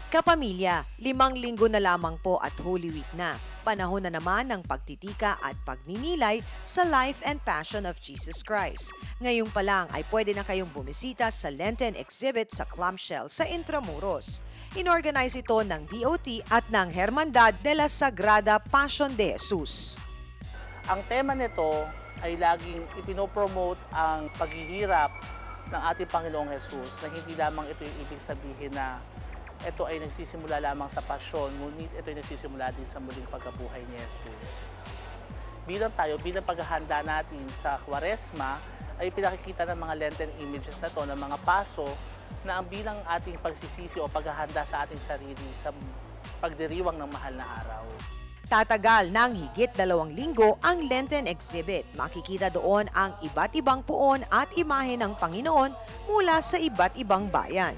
Kapamilya, 5 linggo na lamang po at Holy Week na. Panahon na naman ng pagtitika at pagninilay sa life and passion of Jesus Christ. Ngayon pa lang ay pwede na kayong bumisita sa Lenten exhibit sa Clamshell sa Intramuros. Inorganize ito ng DOT at ng Hermandad de la Sagrada Passion de Jesus. Ang tema nito ay laging ipinopromote ang paghihirap ng ating Panginoong Jesus na hindi lamang ito yung ibig sabihin na ito ay nagsisimula lamang sa pasyon, ngunit ito ay nagsisimula din sa muling pagkabuhay ni Jesus. Bilang paghahanda natin sa Kwaresma, ay pinakikita ng mga Lenten images na ito, ng mga paso, na ang bilang ating pagsisisi o paghahanda sa ating sarili sa pagdiriwang ng mahal na araw. Tatagal ng higit 2 linggo ang Lenten exhibit. Makikita doon ang iba't ibang puon at imahe ng Panginoon mula sa iba't ibang bayan.